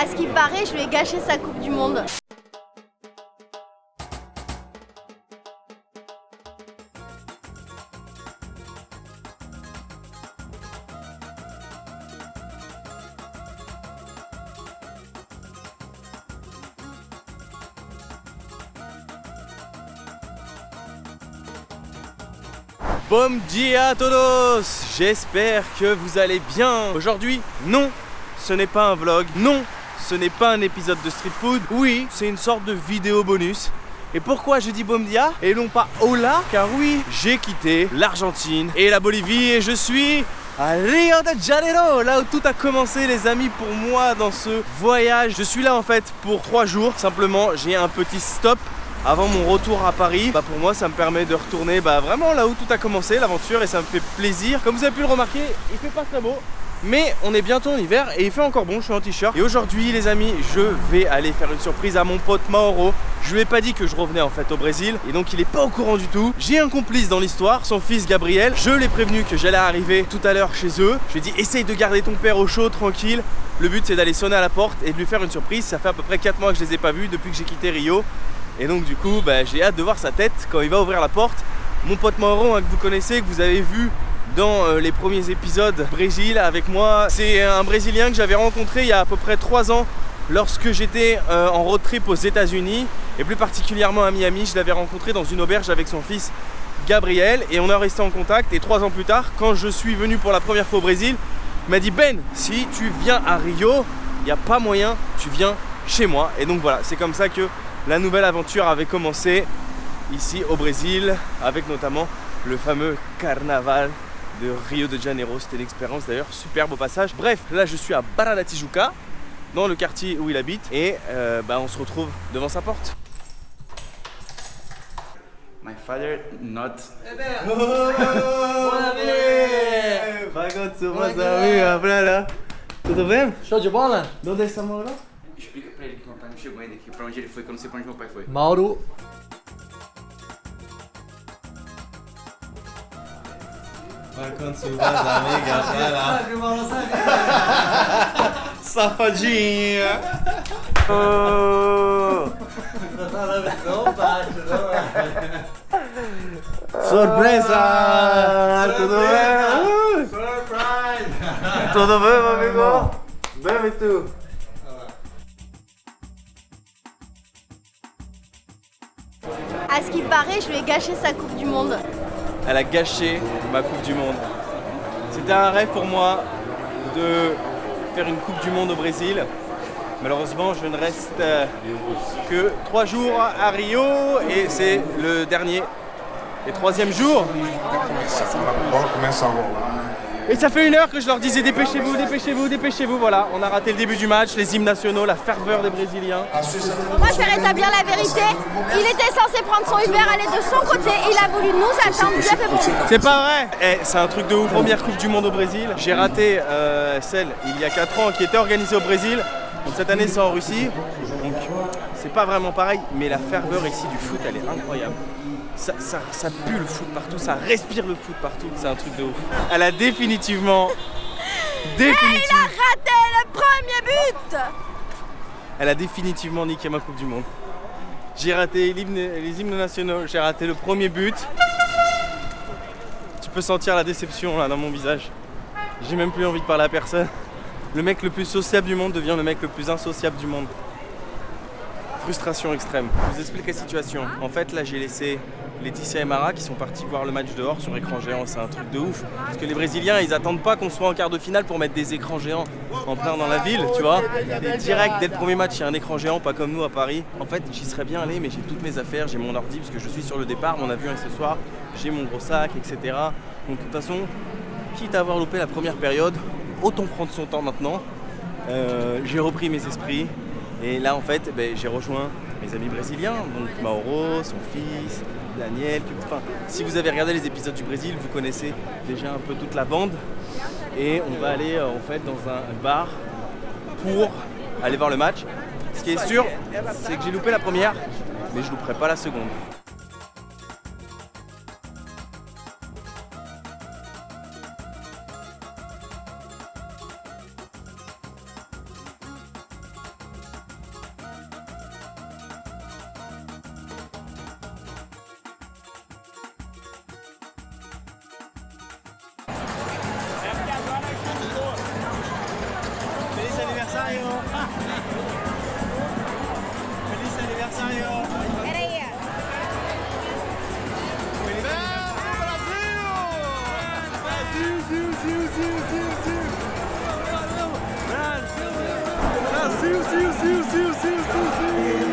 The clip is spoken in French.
À ce qui paraît, je lui ai gâché sa Coupe du Monde. Bom dia a todos! J'espère que vous allez bien. Aujourd'hui, non, ce n'est pas un vlog. Non, ce n'est pas un épisode de Street Food. Oui, c'est une sorte de vidéo bonus. Et pourquoi je dis bom dia et non pas hola? Car oui, j'ai quitté l'Argentine et la Bolivie et je suis à Rio de Janeiro, là où tout a commencé les amis pour moi dans ce voyage. Je suis là en fait pour 3 jours. Simplement, j'ai un petit stop avant mon retour à Paris. Pour moi ça me permet de retourner vraiment là où tout a commencé, l'aventure, et ça me fait plaisir. Comme vous avez pu le remarquer, il fait pas très beau, mais on est bientôt en hiver et il fait encore bon, je suis en t-shirt. Et aujourd'hui les amis, je vais aller faire une surprise à mon pote Mauro. Je lui ai pas dit que je revenais en fait au Brésil et donc il est pas au courant du tout. J'ai un complice dans l'histoire, son fils Gabriel. Je l'ai prévenu que j'allais arriver tout à l'heure chez eux. Je lui ai dit essaye de garder ton père au chaud, tranquille. Le but c'est d'aller sonner à la porte et de lui faire une surprise. Ça fait à peu près 4 mois que je les ai pas vus depuis que j'ai quitté Rio. Et donc du coup, j'ai hâte de voir sa tête quand il va ouvrir la porte. Mon pote Mauro, que vous connaissez, que vous avez vu dans les premiers épisodes Brésil avec moi. C'est un Brésilien que j'avais rencontré il y a à peu près 3 ans lorsque j'étais en road trip aux États-Unis et plus particulièrement à Miami. Je l'avais rencontré dans une auberge avec son fils Gabriel et on est resté en contact. Et 3 ans plus tard, quand je suis venu pour la première fois au Brésil, il m'a dit Ben, si tu viens à Rio, il n'y a pas moyen, tu viens chez moi. Et donc voilà, c'est comme ça que la nouvelle aventure avait commencé ici au Brésil, avec notamment le fameux carnaval de Rio de Janeiro. C'était une expérience d'ailleurs superbe au passage. Bref, là je suis à Barra da Tijuca, dans le quartier où il habite, et on se retrouve devant sa porte. My father not. Tudo bem? Show de bola? Onde está Mauro? Explica pra ele que meu pai não chegou ainda aqui, pra onde ele foi, que eu não sei pra onde meu pai foi. Mauro. Vai com suas amigas, vai lá. Sabe, Mauro, sabe? Safadinha! Oh. Não bate, não. Surpresa! Tudo bem? Surprise! Tudo bem, meu amigo? Bem, e tu? À ce qui paraît, je lui ai gâché sa Coupe du Monde. Elle a gâché ma Coupe du Monde. C'était un rêve pour moi de faire une Coupe du Monde au Brésil. Malheureusement, je ne reste que 3 jours à Rio et c'est le dernier et 3e jour. Et ça fait 1 heure que je leur disais dépêchez-vous, dépêchez-vous, dépêchez-vous. Voilà, on a raté le début du match, les hymnes nationaux, la ferveur des Brésiliens. Moi, je vais rétablir la vérité. Il était censé prendre son Uber, aller de son côté. Il a voulu nous attendre. Bien fait pour lui. C'est pas vrai. C'est un truc de ouf. Première Coupe du Monde au Brésil. J'ai raté celle il y a 4 ans qui était organisée au Brésil. Donc cette année c'est en Russie. Donc c'est pas vraiment pareil. Mais la ferveur ici du foot, elle est incroyable. Ça pue le foot partout, ça respire le foot partout. C'est un truc de ouf. Elle a définitivement... Et il a raté le premier but. Elle a définitivement niqué ma Coupe du Monde. J'ai raté les hymnes nationaux, j'ai raté le premier but. Tu peux sentir la déception là dans mon visage. J'ai même plus envie de parler à personne. Le mec le plus sociable du monde devient le mec le plus insociable du monde. Frustration extrême. Je vous explique la situation. En fait là j'ai laissé Laetitia et Mara qui sont partis voir le match dehors sur écran géant. C'est un truc de ouf. Parce que les Brésiliens ils attendent pas qu'on soit en quart de finale pour mettre des écrans géants en plein dans la ville, tu vois. Et direct dès le premier match il y a un écran géant, pas comme nous à Paris. En fait j'y serais bien allé mais j'ai toutes mes affaires, j'ai mon ordi parce que je suis sur le départ, mon avion est ce soir, j'ai mon gros sac, etc. Donc de toute façon, quitte à avoir loupé la première période, autant prendre son temps maintenant. J'ai repris mes esprits. Et là en fait j'ai rejoint mes amis brésiliens, donc Mauro, son fils, Daniel, enfin, si vous avez regardé les épisodes du Brésil, vous connaissez déjà un peu toute la bande. Et on va aller en fait dans un bar pour aller voir le match. Ce qui est sûr, c'est que j'ai loupé la première, mais je louperai pas la seconde. aniversario! Feliz aniversario! Peraí. Brasil! Brasil! Brasil! Brasil!